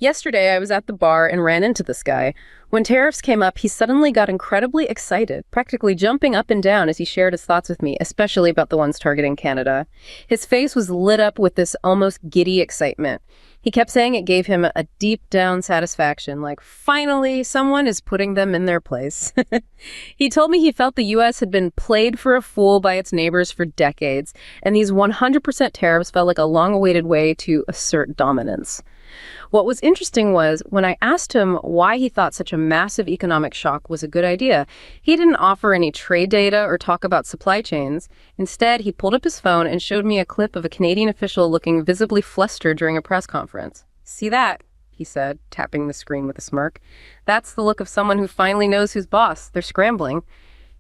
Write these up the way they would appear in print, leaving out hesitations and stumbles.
Yesterday, I was at the bar and ran into this guy. When tariffs came up, he suddenly got incredibly excited, practically jumping up and down as he shared his thoughts with me, especially about the ones targeting Canada. His face was lit up with this almost giddy excitement. He kept saying it gave him a deep down satisfaction, like finally someone is putting them in their place. He told me he felt the U.S. had been played for a fool by its neighbors for decades, and these 100% tariffs felt like a long-awaited way to assert dominance. What was interesting was, when I asked him why he thought such a massive economic shock was a good idea, he didn't offer any trade data or talk about supply chains. Instead, he pulled up his phone and showed me a clip of a Canadian official looking visibly flustered during a press conference. "See that?" he said, tapping the screen with a smirk. "That's the look of someone who finally knows who's boss. They're scrambling."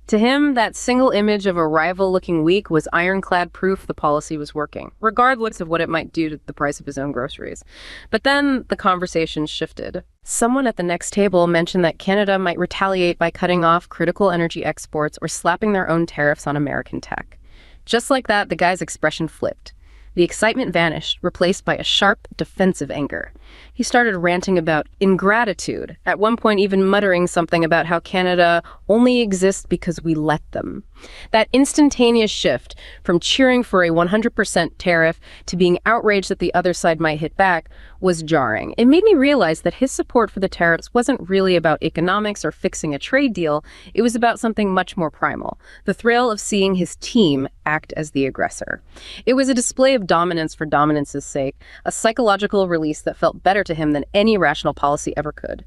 To him, that single image of a rival looking weak was ironclad proof the policy was working, regardless of what it might do to the price of his own groceries. But then the conversation shifted. Someone at the next table mentioned that Canada might retaliate by cutting off critical energy exports or slapping their own tariffs on American tech. Just like that, the guy's expression flipped. The excitement vanished, replaced by a sharp, defensive anger. He started ranting about ingratitude, at one point even muttering something about how Canada only exists because we let them. That instantaneous shift from cheering for a 100% tariff to being outraged that the other side might hit back was jarring. It made me realize that his support for the tariffs wasn't really about economics or fixing a trade deal. It was about something much more primal, the thrill of seeing his team act as the aggressor. It was a display of dominance for dominance's sake, a psychological release that felt better to him than any rational policy ever could.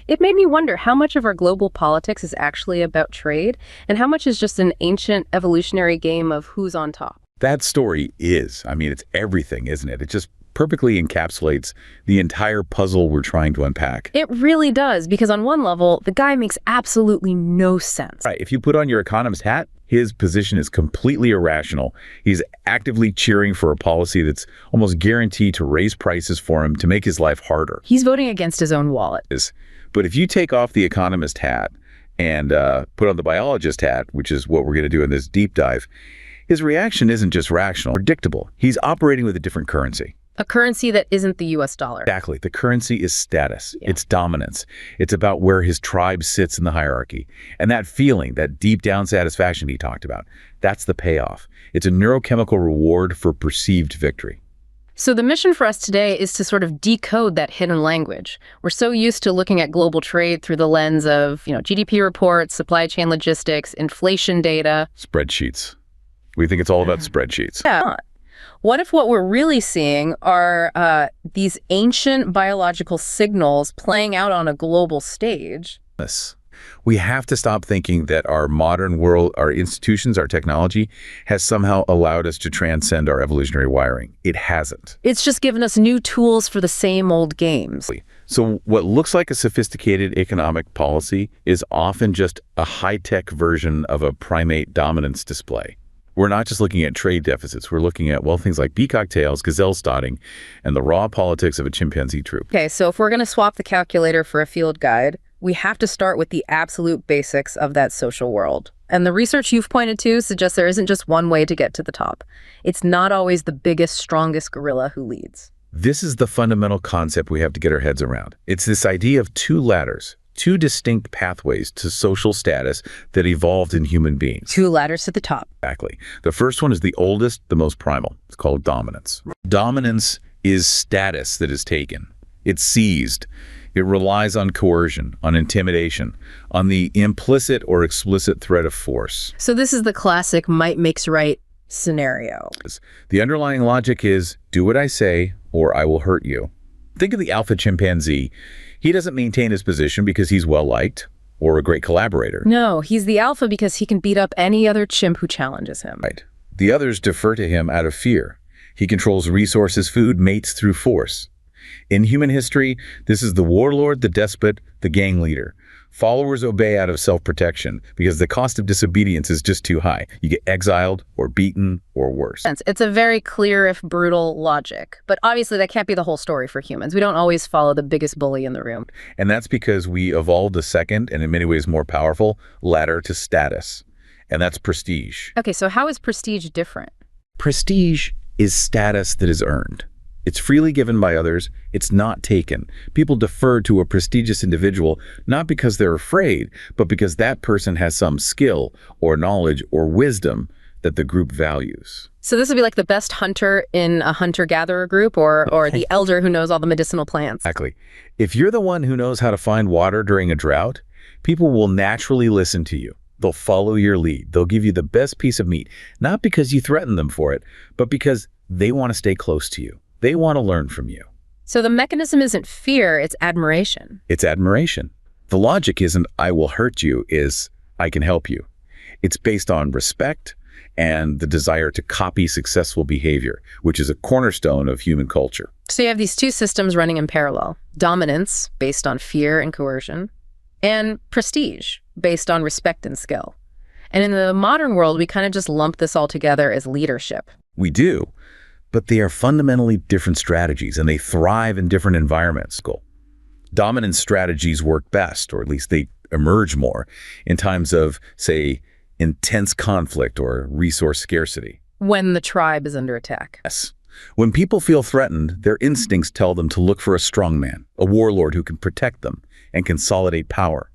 It made me wonder how much of our global politics is actually about trade and how much is just an ancient evolutionary game of who's on top. That story is, it's everything, isn't it? It just perfectly encapsulates the entire puzzle we're trying to unpack. It really does, because on one level, the guy makes absolutely no sense. Right. If you put on your economist hat, his position is completely irrational. He's actively cheering for a policy that's almost guaranteed to raise prices for him to make his life harder. He's voting against his own wallet. But if you take off the economist hat and put on the biologist hat, which is what we're going to do in this deep dive, his reaction isn't just rational, predictable. He's operating with a different currency. A currency that isn't the US dollar. Exactly. The currency is status. Yeah. It's dominance. It's about where his tribe sits in the hierarchy. And that feeling, that deep down satisfaction he talked about, that's the payoff. It's a neurochemical reward for perceived victory. So the mission for us today is to sort of decode that hidden language. We're so used to looking at global trade through the lens of, GDP reports, supply chain logistics, inflation data. Spreadsheets. We think it's all about spreadsheets. Yeah. What if what we're really seeing are these ancient biological signals playing out on a global stage? We have to stop thinking that our modern world, our institutions, our technology has somehow allowed us to transcend our evolutionary wiring. It hasn't. It's just given us new tools for the same old games. So what looks like a sophisticated economic policy is often just a high-tech version of a primate dominance display. We're not just looking at trade deficits. We're looking at, things like peacock tails, gazelle stotting, and the raw politics of a chimpanzee troop. Okay, so if we're going to swap the calculator for a field guide, we have to start with the absolute basics of that social world. And the research you've pointed to suggests there isn't just one way to get to the top. It's not always the biggest, strongest gorilla who leads. This is the fundamental concept we have to get our heads around. It's this idea of two ladders, two distinct pathways to social status that evolved in human beings. Two ladders to the top. Exactly. The first one is the oldest, the most primal. It's called dominance. Dominance is status that is taken. It's seized. It relies on coercion, on intimidation, on the implicit or explicit threat of force. So this is the classic might makes right scenario. The underlying logic is, do what I say or I will hurt you. Think of the alpha chimpanzee. He doesn't maintain his position because he's well-liked or a great collaborator. No, he's the alpha because he can beat up any other chimp who challenges him. Right. The others defer to him out of fear. He controls resources, food, mates through force. In human history, this is the warlord, the despot, the gang leader. Followers obey out of self-protection because the cost of disobedience is just too high. You get exiled or beaten or worse. It's a very clear, if brutal, logic. But obviously that can't be the whole story for humans. We don't always follow the biggest bully in the room. And that's because we evolved a second, and in many ways more powerful, ladder to status. And that's prestige. Okay, so how is prestige different? Prestige is status that is earned. It's freely given by others. It's not taken. People defer to a prestigious individual not because they're afraid, but because that person has some skill or knowledge or wisdom that the group values. So this would be like the best hunter in a hunter-gatherer group or the elder who knows all the medicinal plants. Exactly. If you're the one who knows how to find water during a drought, people will naturally listen to you. They'll follow your lead. They'll give you the best piece of meat, not because you threaten them for it, but because they want to stay close to you. They want to learn from you. So the mechanism isn't fear, it's admiration. It's admiration. The logic isn't I will hurt you, is I can help you. It's based on respect and the desire to copy successful behavior, which is a cornerstone of human culture. So you have these two systems running in parallel. Dominance, based on fear and coercion, and prestige, based on respect and skill. And in the modern world, we kind of just lump this all together as leadership. We do, but they are fundamentally different strategies, and they thrive in different environments. Dominance strategies work best, or at least they emerge more, in times of, say, intense conflict or resource scarcity. When the tribe is under attack. Yes. When people feel threatened, their instincts tell them to look for a strongman, a warlord who can protect them and consolidate power.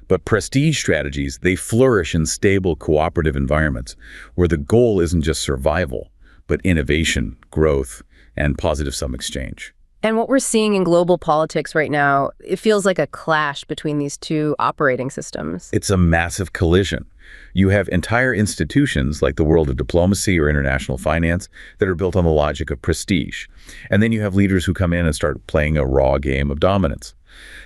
But prestige strategies, they flourish in stable, cooperative environments where the goal isn't just survival, but innovation, growth, and positive sum exchange. And what we're seeing in global politics right now, it feels like a clash between these two operating systems. It's a massive collision. You have entire institutions like the world of diplomacy or international finance that are built on the logic of prestige. And then you have leaders who come in and start playing a raw game of dominance.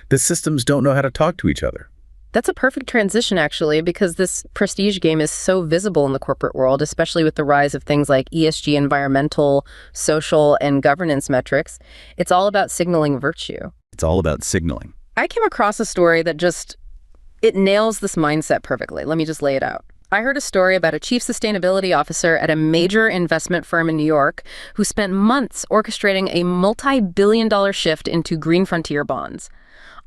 The systems don't know how to talk to each other. That's a perfect transition, actually, because this prestige game is so visible in the corporate world, especially with the rise of things like ESG, environmental, social, and governance metrics. It's all about signaling virtue. It's all about signaling. I came across a story that it nails this mindset perfectly. Let me just lay it out. I heard a story about a chief sustainability officer at a major investment firm in New York who spent months orchestrating a multi-billion-dollar shift into green frontier bonds.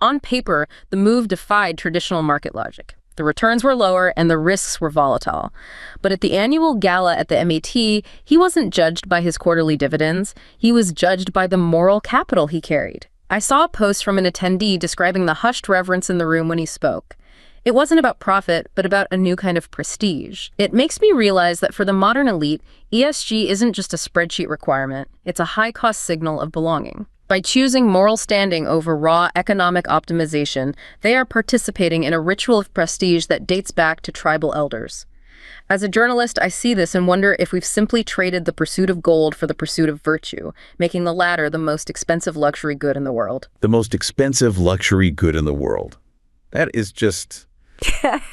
On paper, the move defied traditional market logic. The returns were lower and the risks were volatile. But at the annual gala at the MAT, he wasn't judged by his quarterly dividends. He was judged by the moral capital he carried. I saw a post from an attendee describing the hushed reverence in the room when he spoke. It wasn't about profit, but about a new kind of prestige. It makes me realize that for the modern elite, ESG isn't just a spreadsheet requirement. It's a high-cost signal of belonging. By choosing moral standing over raw economic optimization, they are participating in a ritual of prestige that dates back to tribal elders. As a journalist, I see this and wonder if we've simply traded the pursuit of gold for the pursuit of virtue, making the latter the most expensive luxury good in the world. The most expensive luxury good in the world. That is just...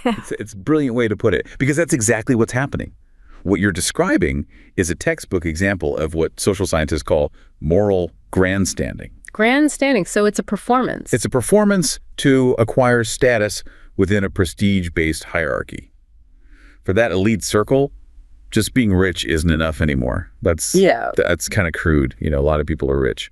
it's a brilliant way to put it, because that's exactly what's happening. What you're describing is a textbook example of what social scientists call moral grandstanding. Grandstanding, so it's a performance. It's a performance to acquire status within a prestige-based hierarchy. For that elite circle, just being rich isn't enough anymore. That's kind of crude. You know, a lot of people are rich.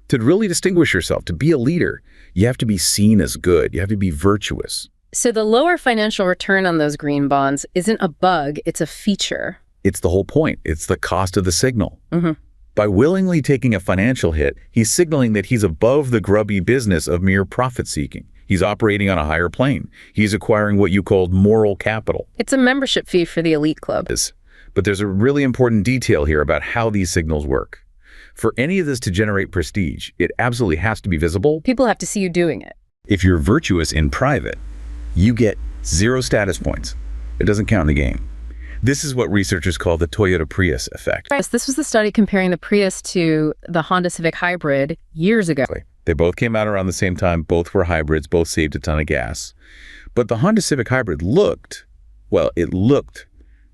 To really distinguish yourself, to be a leader, you have to be seen as good. You have to be virtuous. So the lower financial return on those green bonds isn't a bug, it's a feature. It's the whole point. It's the cost of the signal. Mm-hmm. By willingly taking a financial hit, he's signaling that he's above the grubby business of mere profit-seeking. He's operating on a higher plane. He's acquiring what you called moral capital. It's a membership fee for the elite club. But there's a really important detail here about how these signals work. For any of this to generate prestige, it absolutely has to be visible. People have to see you doing it. If you're virtuous in private, you get 0 status points. It doesn't count in the game. This is what researchers call the Toyota Prius effect. Yes, this was the study comparing the Prius to the Honda Civic Hybrid years ago. They both came out around the same time. Both were hybrids. Both saved a ton of gas. But the Honda Civic Hybrid looked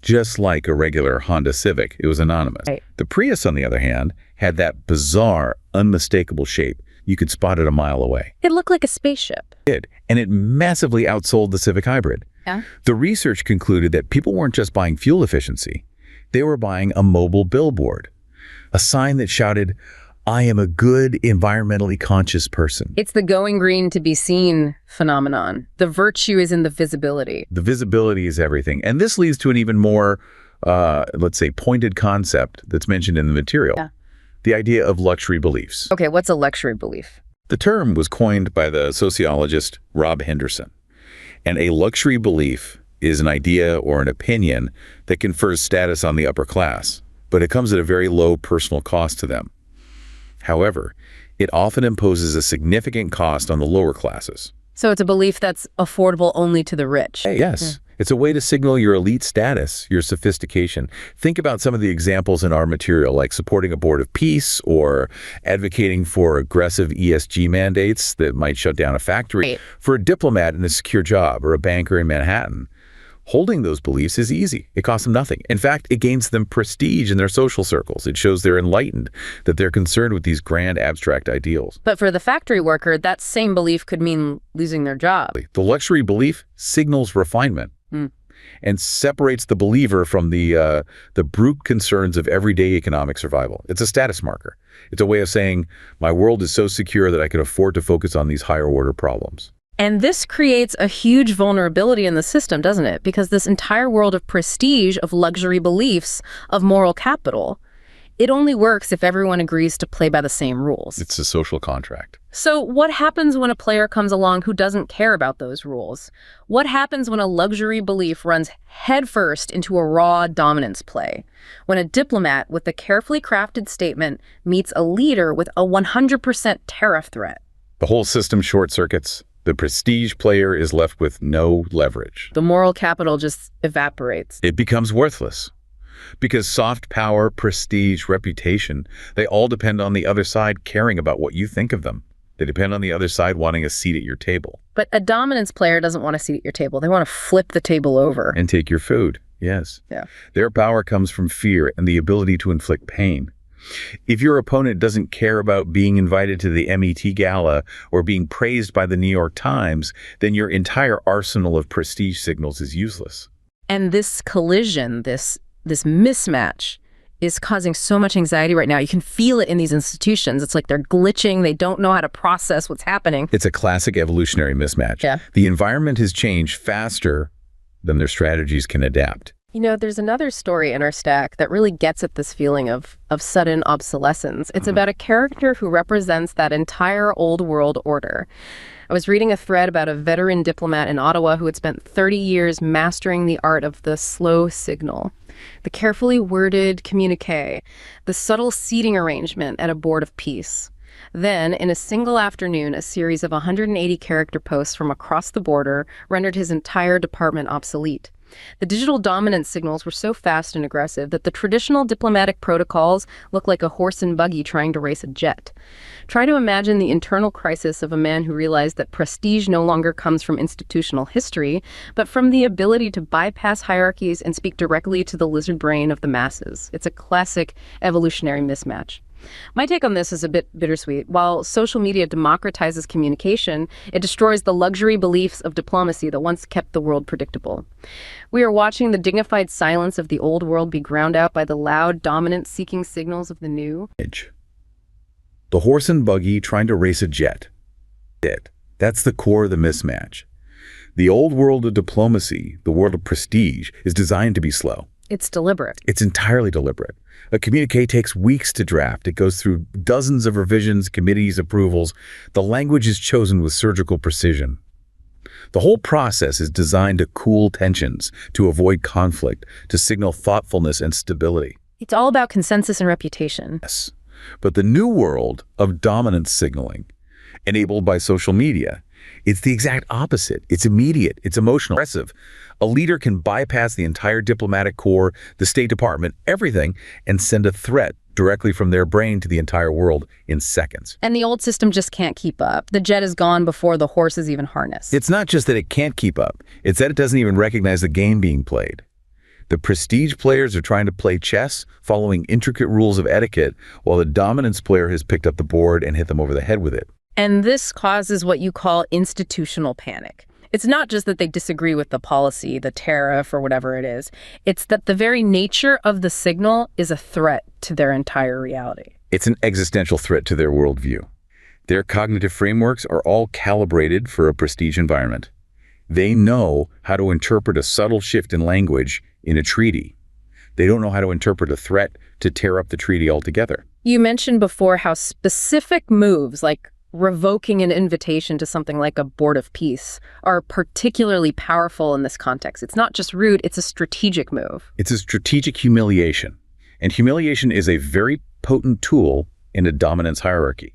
just like a regular Honda Civic. It was anonymous. Right. The Prius, on the other hand, had that bizarre, unmistakable shape. You could spot it a mile away. It looked like a spaceship. It did, and it massively outsold the Civic Hybrid. Yeah. The research concluded that people weren't just buying fuel efficiency. They were buying a mobile billboard, a sign that shouted, "I am a good, environmentally conscious person." It's the going green to be seen phenomenon. The virtue is in the visibility. The visibility is everything. And this leads to an even more, let's say, pointed concept that's mentioned in the material. Yeah. the idea of luxury beliefs. Okay, what's a luxury belief? The term was coined by the sociologist Rob Henderson, and a luxury belief is an idea or an opinion that confers status on the upper class, but it comes at a very low personal cost to them. However, it often imposes a significant cost on the lower classes. So it's a belief that's affordable only to the rich. Yes. It's a way to signal your elite status, your sophistication. Think about some of the examples in our material, like supporting a board of peace or advocating for aggressive ESG mandates that might shut down a factory. Right. For a diplomat in a secure job or a banker in Manhattan, holding those beliefs is easy. It costs them nothing. In fact, it gains them prestige in their social circles. It shows they're enlightened, that they're concerned with these grand abstract ideals. But for the factory worker, that same belief could mean losing their job. The luxury belief signals refinement and separates the believer from the brute concerns of everyday economic survival. It's a status marker. It's a way of saying, my world is so secure that I can afford to focus on these higher order problems. And this creates a huge vulnerability in the system, doesn't it? Because this entire world of prestige, of luxury beliefs, of moral capital, it only works if everyone agrees to play by the same rules. It's a social contract. So what happens when a player comes along who doesn't care about those rules? What happens when a luxury belief runs headfirst into a raw dominance play? When a diplomat with a carefully crafted statement meets a leader with a 100% tariff threat? The whole system short circuits. The prestige player is left with no leverage. The moral capital just evaporates. It becomes worthless. Because soft power, prestige, reputation, they all depend on the other side caring about what you think of them. They depend on the other side wanting a seat at your table. But a dominance player doesn't want a seat at your table. They want to flip the table over. And take your food, yes. Yeah. Their power comes from fear and the ability to inflict pain. If your opponent doesn't care about being invited to the MET Gala or being praised by the New York Times, then your entire arsenal of prestige signals is useless. And this collision, this mismatch is causing so much anxiety right now. You can feel it in these institutions. It's like they're glitching. They don't know how to process what's happening. It's a classic evolutionary mismatch. Yeah. The environment has changed faster than their strategies can adapt. You know, there's another story in our stack that really gets at this feeling of sudden obsolescence. It's about a character who represents that entire old world order. I was reading a thread about a veteran diplomat in Ottawa who had spent 30 years mastering the art of the slow signal, the carefully worded communique, the subtle seating arrangement at a board of peace. Then, in a single afternoon, a series of 180 character posts from across the border rendered his entire department obsolete. The digital dominance signals were so fast and aggressive that the traditional diplomatic protocols looked like a horse and buggy trying to race a jet. Try to imagine the internal crisis of a man who realized that prestige no longer comes from institutional history, but from the ability to bypass hierarchies and speak directly to the lizard brain of the masses. It's a classic evolutionary mismatch. My take on this is a bit bittersweet. While social media democratizes communication, it destroys the luxury beliefs of diplomacy that once kept the world predictable. We are watching the dignified silence of the old world be ground out by the loud, dominance-seeking signals of the new. The horse and buggy trying to race a jet. That's the core of the mismatch. The old world of diplomacy, the world of prestige, is designed to be slow. It's deliberate. It's entirely deliberate. A communique takes weeks to draft. It goes through dozens of revisions, committees, approvals. The language is chosen with surgical precision. The whole process is designed to cool tensions, to avoid conflict, to signal thoughtfulness and stability. It's all about consensus and reputation. Yes. But the new world of dominance signaling, enabled by social media, it's the exact opposite. It's immediate. It's emotional. Aggressive. A leader can bypass the entire diplomatic corps, the State Department, everything, and send a threat directly from their brain to the entire world in seconds. And the old system just can't keep up. The jet is gone before the horse is even harnessed. It's not just that it can't keep up. It's that it doesn't even recognize the game being played. The prestige players are trying to play chess, following intricate rules of etiquette, while the dominance player has picked up the board and hit them over the head with it. And this causes what you call institutional panic. It's not just that they disagree with the policy, the tariff, or whatever it is. It's that the very nature of the signal is a threat to their entire reality. It's an existential threat to their worldview. Their cognitive frameworks are all calibrated for a prestige environment. They know how to interpret a subtle shift in language in a treaty They don't know how to interpret a threat to tear up the treaty altogether. You mentioned before how specific moves like revoking an invitation to something like a board of peace are particularly powerful in this context. It's not just rude, it's a strategic move. It's a strategic humiliation. And humiliation is a very potent tool in a dominance hierarchy.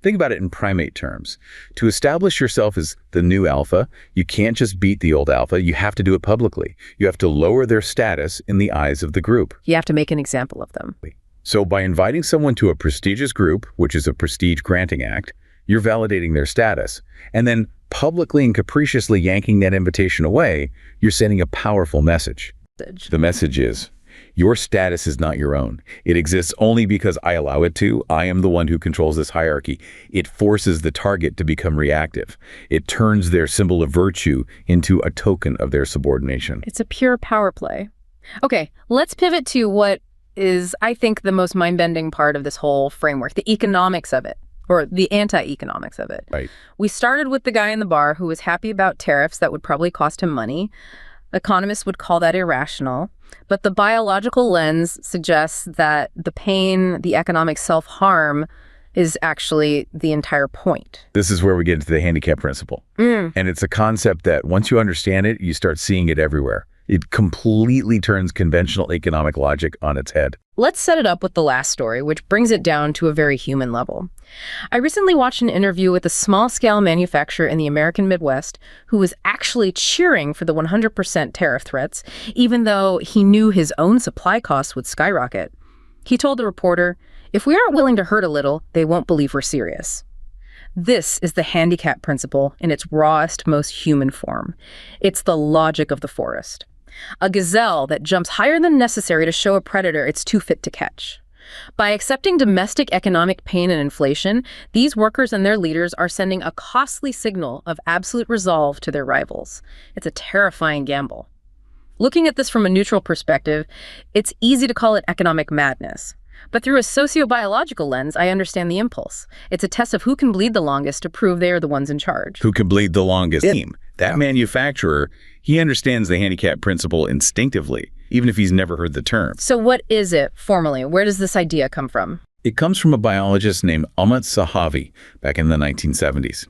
Think about it in primate terms. To establish yourself as the new alpha, you can't just beat the old alpha, you have to do it publicly. You have to lower their status in the eyes of the group. You have to make an example of them. So by inviting someone to a prestigious group, which is a prestige granting act, you're validating their status. And then publicly and capriciously yanking that invitation away, you're sending a powerful message. The message is, your status is not your own. It exists only because I allow it to. I am the one who controls this hierarchy. It forces the target to become reactive. It turns their symbol of virtue into a token of their subordination. It's a pure power play. Okay, let's pivot to what is, I think, the most mind-bending part of this whole framework, the economics of it, or the anti-economics of it. Right. We started with the guy in the bar who was happy about tariffs that would probably cost him money. Economists would call that irrational. But the biological lens suggests that the pain, the economic self-harm, is actually the entire point. This is where we get into the handicap principle. And it's a concept that once you understand it, you start seeing it everywhere. It completely turns conventional economic logic on its head. Let's set it up with the last story, which brings it down to a very human level. I recently watched an interview with a small-scale manufacturer in the American Midwest who was actually cheering for the 100% tariff threats, even though he knew his own supply costs would skyrocket. He told the reporter, "If we aren't willing to hurt a little, they won't believe we're serious." This is the handicap principle in its rawest, most human form. It's the logic of the forest. A gazelle that jumps higher than necessary to show a predator it's too fit to catch. By accepting domestic economic pain and inflation, these workers and their leaders are sending a costly signal of absolute resolve to their rivals. It's a terrifying gamble. Looking at this from a neutral perspective, it's easy to call it economic madness. But through a sociobiological lens, I understand the impulse. It's a test of who can bleed the longest to prove they are the ones in charge. Who can bleed the longest team? That manufacturer, he understands the handicap principle instinctively, even if he's never heard the term. So what is it formally? Where does this idea come from? It comes from a biologist named Amit Sahavi back in the 1970s.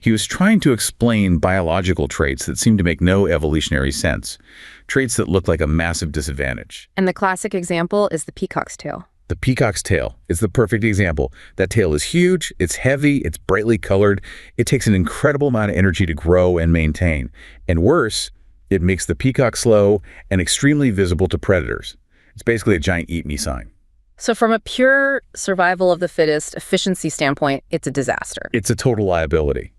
He was trying to explain biological traits that seem to make no evolutionary sense, traits that look like a massive disadvantage. And the classic example is the peacock's tail. The peacock's tail is the perfect example. That tail is huge, it's heavy, it's brightly colored. It takes an incredible amount of energy to grow and maintain. And worse, it makes the peacock slow and extremely visible to predators. It's basically a giant eat me sign. So from a pure survival of the fittest efficiency standpoint, it's a disaster. It's a total liability.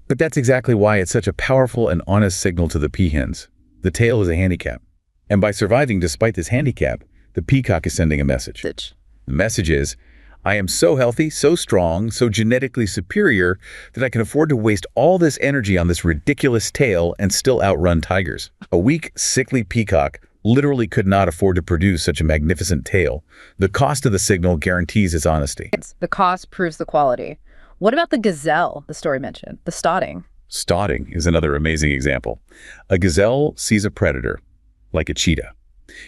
But that's exactly why it's such a powerful and honest signal to the peahens. The tail is a handicap. And by surviving despite this handicap, the peacock is sending a message. The message is, I am so healthy, so strong, so genetically superior that I can afford to waste all this energy on this ridiculous tail and still outrun tigers. A weak, sickly peacock literally could not afford to produce such a magnificent tail. The cost of the signal guarantees its honesty. The cost proves the quality. What about the gazelle the story mentioned, the stotting? Stotting is another amazing example. A gazelle sees a predator, like a cheetah.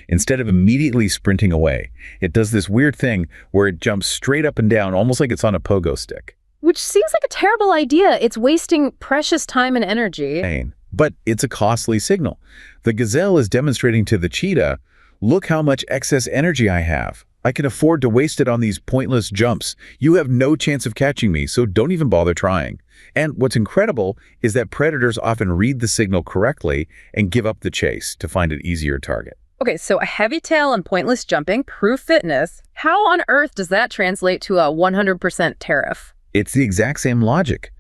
Instead of immediately sprinting away, it does this weird thing where it jumps straight up and down, almost like it's on a pogo stick. Which seems like a terrible idea. It's wasting precious time and energy. But it's a costly signal. The gazelle is demonstrating to the cheetah, look how much excess energy I have. I can afford to waste it on these pointless jumps. You have no chance of catching me, so don't even bother trying. And what's incredible is that predators often read the signal correctly and give up the chase to find an easier target. Okay, so a heavy tail and pointless jumping prove fitness. How on earth does that translate to a 100% tariff? It's the exact same logic.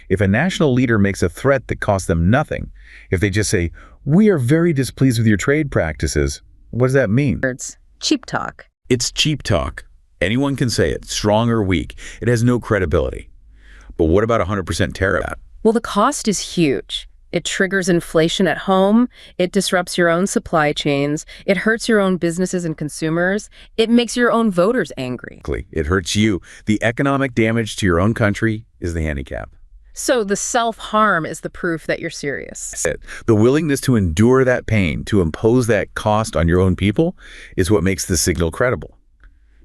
If a national leader makes a threat that costs them nothing, if they just say, we are very displeased with your trade practices, what does that mean? Words. Cheap talk. It's cheap talk. Anyone can say it, strong or weak. It has no credibility. But what about 100% tariff? Well, the cost is huge. It triggers inflation at home, it disrupts your own supply chains, it hurts your own businesses and consumers, it makes your own voters angry. It hurts you. The economic damage to your own country is the handicap. So the self-harm is the proof that you're serious. The willingness to endure that pain, to impose that cost on your own people, is what makes the signal credible.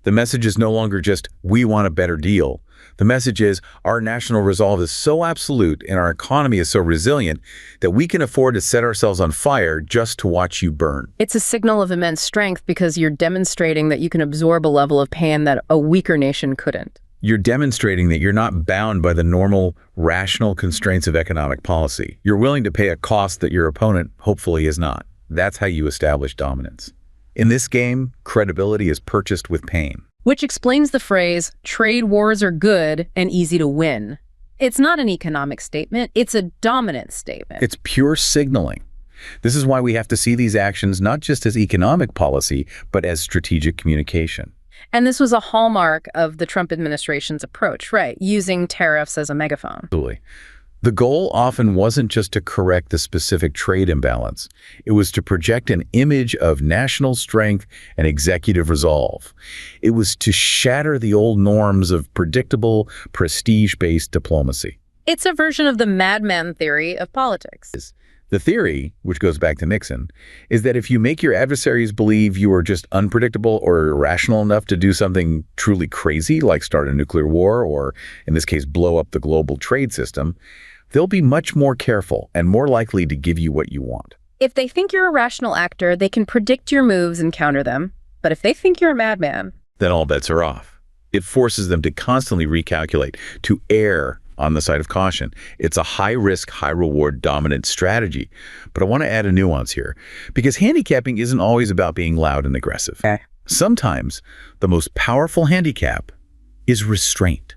The message is no longer just, we want a better deal. The message is, our national resolve is so absolute and our economy is so resilient that we can afford to set ourselves on fire just to watch you burn. It's a signal of immense strength because you're demonstrating that you can absorb a level of pain that a weaker nation couldn't. You're demonstrating that you're not bound by the normal, rational constraints of economic policy. You're willing to pay a cost that your opponent hopefully is not. That's how you establish dominance. In this game, credibility is purchased with pain. Which explains the phrase, trade wars are good and easy to win. It's not an economic statement, it's a dominance statement. It's pure signaling. This is why we have to see these actions not just as economic policy, but as strategic communication. And this was a hallmark of the Trump administration's approach, right? Using tariffs as a megaphone. Absolutely. The goal often wasn't just to correct the specific trade imbalance. It was to project an image of national strength and executive resolve. It was to shatter the old norms of predictable, prestige-based diplomacy. It's a version of the madman theory of politics. The theory, which goes back to Nixon, is that if you make your adversaries believe you are just unpredictable or irrational enough to do something truly crazy, like start a nuclear war or, in this case, blow up the global trade system, they'll be much more careful and more likely to give you what you want. If they think you're a rational actor, they can predict your moves and counter them. But if they think you're a madman, then all bets are off. It forces them to constantly recalculate, to err on the side of caution. It's a high-risk, high-reward dominant strategy. But I want to add a nuance here, because handicapping isn't always about being loud and aggressive. Okay. Sometimes the most powerful handicap is restraint,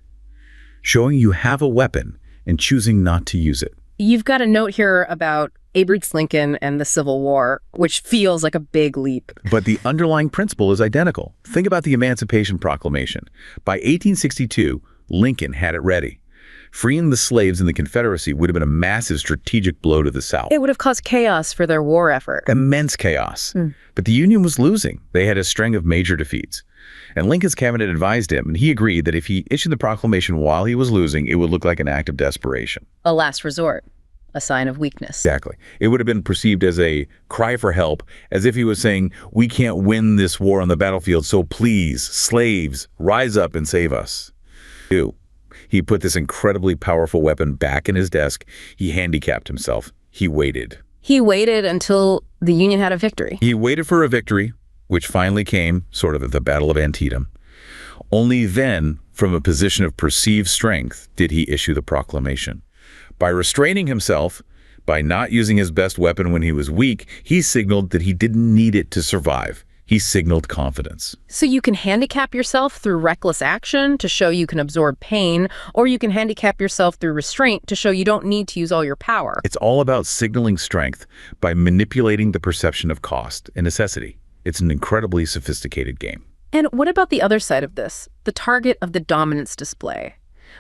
showing you have a weapon and choosing not to use it. You've got a note here about Abraham Lincoln and the Civil War, which feels like a big leap. But the underlying principle is identical. Think about the Emancipation Proclamation. By 1862, Lincoln had it ready. Freeing the slaves in the Confederacy would have been a massive strategic blow to the South. It would have caused chaos for their war effort. Immense chaos. But the Union was losing. They had a string of major defeats. And Lincoln's cabinet advised him, and he agreed that if he issued the proclamation while he was losing, it would look like an act of desperation. A last resort, a sign of weakness. Exactly. It would have been perceived as a cry for help, as if he was saying, we can't win this war on the battlefield, so please, slaves, rise up and save us. He put this incredibly powerful weapon back in his desk. He handicapped himself. He waited. He waited until the Union had a victory. He waited for a victory, which finally came, sort of at the Battle of Antietam. Only then, from a position of perceived strength, did he issue the proclamation. By restraining himself, by not using his best weapon when he was weak, he signaled that he didn't need it to survive. He signaled confidence. So you can handicap yourself through reckless action to show you can absorb pain, or you can handicap yourself through restraint to show you don't need to use all your power. It's all about signaling strength by manipulating the perception of cost and necessity. It's an incredibly sophisticated game. And what about the other side of this, the target of the dominance display?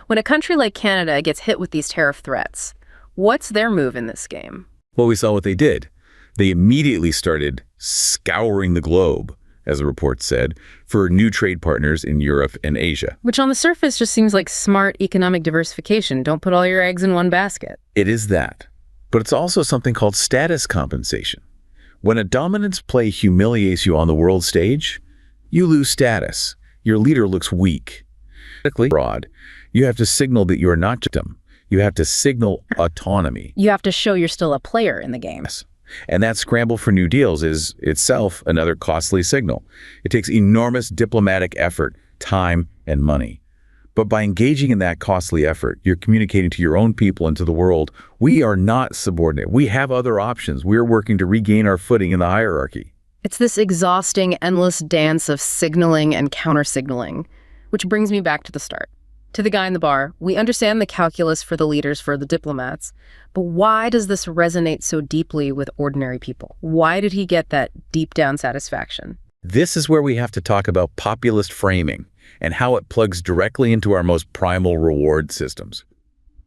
When a country like Canada gets hit with these tariff threats, what's their move in this game? Well, we saw what they did. They immediately started scouring the globe, as the report said, for new trade partners in Europe and Asia. Which on the surface just seems like smart economic diversification. Don't put all your eggs in one basket. It is that. But it's also something called status compensation. When a dominance play humiliates you on the world stage, you lose status. Your leader looks weak. Broad, you have to signal that you are not just them. You have to signal autonomy. You have to show you're still a player in the game. And that scramble for new deals is itself another costly signal. It takes enormous diplomatic effort, time, and money. But by engaging in that costly effort, you're communicating to your own people and to the world, we are not subordinate. We have other options. We're working to regain our footing in the hierarchy. It's this exhausting, endless dance of signaling and counter-signaling, which brings me back to the start. To the guy in the bar, we understand the calculus for the leaders, for the diplomats, but why does this resonate so deeply with ordinary people? Why did he get that deep down satisfaction? This is where we have to talk about populist framing and how it plugs directly into our most primal reward systems.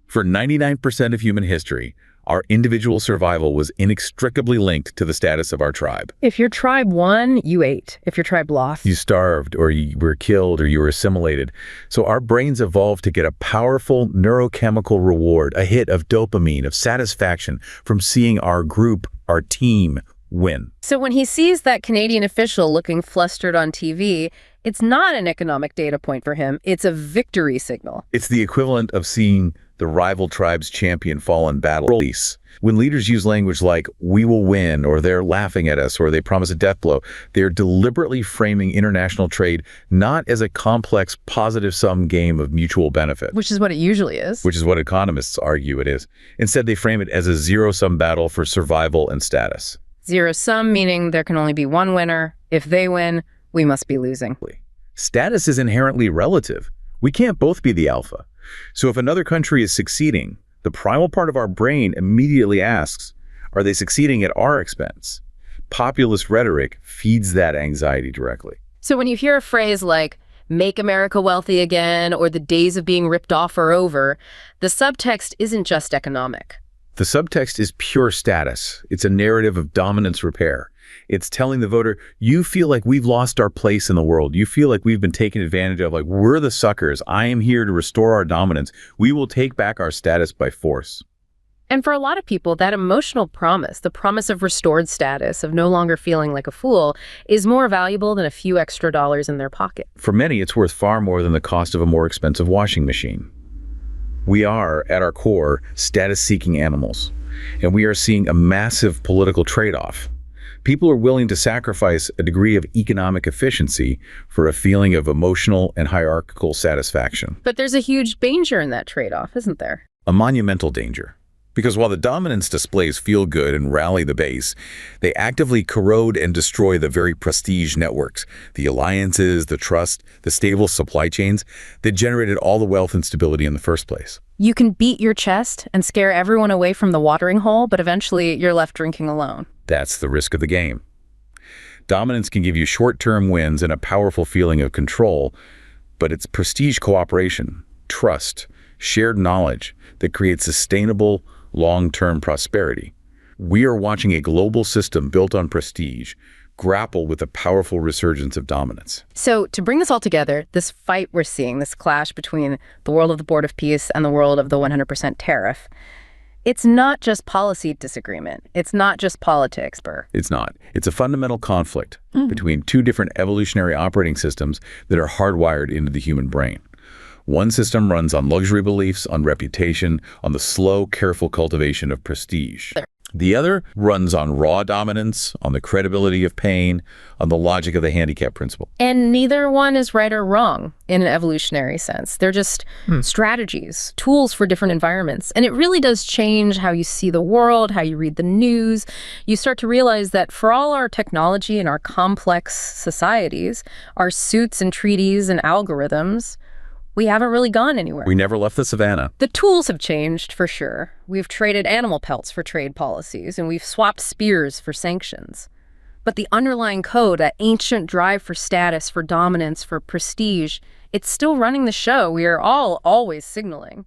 For 99% of human history, Our individual survival was inextricably linked to the status of our tribe. If your tribe won, you ate. If your tribe lost, You starved, or you were killed, or you were assimilated. So our brains evolved to get a powerful neurochemical reward, a hit of dopamine, of satisfaction from seeing our group, our team, win. So when he sees that Canadian official looking flustered on TV, it's not an economic data point for him. It's a victory signal. It's the equivalent of seeing the rival tribe's champion fall in battle. When leaders use language like, we will win, or they're laughing at us, or they promise a death blow, they're deliberately framing international trade not as a complex positive-sum game of mutual benefit. Which is what it usually is. Which is what economists argue it is. Instead, they frame it as a zero-sum battle for survival and status. Zero-sum meaning there can only be one winner. If they win, we must be losing. Status is inherently relative. We can't both be the alpha. So if another country is succeeding, the primal part of our brain immediately asks, are they succeeding at our expense? Populist rhetoric feeds that anxiety directly. So when you hear a phrase like, make America wealthy again, or the days of being ripped off are over, the subtext isn't just economic. The subtext is pure status. It's a narrative of dominance repair. It's telling the voter, you feel like we've lost our place in the world. You feel like we've been taken advantage of, like we're the suckers. I am here to restore our dominance. We will take back our status by force. And for a lot of people, that emotional promise, the promise of restored status, of no longer feeling like a fool, is more valuable than a few extra dollars in their pocket. For many, it's worth far more than the cost of a more expensive washing machine. We are, at our core, status-seeking animals, and we are seeing a massive political trade-off. People are willing to sacrifice a degree of economic efficiency for a feeling of emotional and hierarchical satisfaction. But there's a huge danger in that trade-off, isn't there? A monumental danger. Because while the dominance displays feel good and rally the base, they actively corrode and destroy the very prestige networks, the alliances, the trust, the stable supply chains that generated all the wealth and stability in the first place. You can beat your chest and scare everyone away from the watering hole, but eventually you're left drinking alone. That's the risk of the game. Dominance can give you short-term wins and a powerful feeling of control, but it's prestige cooperation, trust, shared knowledge that creates sustainable, long-term prosperity. We are watching a global system built on prestige grapple with a powerful resurgence of dominance. So to bring this all together, this fight we're seeing, this clash between the world of the Board of Peace and the world of the 100% tariff, it's not just policy disagreement. It's not just politics, Burr. It's not. It's a fundamental conflict between two different evolutionary operating systems that are hardwired into the human brain. One system runs on luxury beliefs, on reputation, on the slow, careful cultivation of prestige. The other runs on raw dominance, on the credibility of pain, on the logic of the handicap principle. And neither one is right or wrong in an evolutionary sense. They're just strategies, tools for different environments. And it really does change how you see the world, how you read the news. You start to realize that for all our technology and our complex societies, our suits and treaties and algorithms, we haven't really gone anywhere. We never left the savannah. The tools have changed, for sure. We've traded animal pelts for trade policies, and we've swapped spears for sanctions. But the underlying code, that ancient drive for status, for dominance, for prestige, it's still running the show we are all always signaling.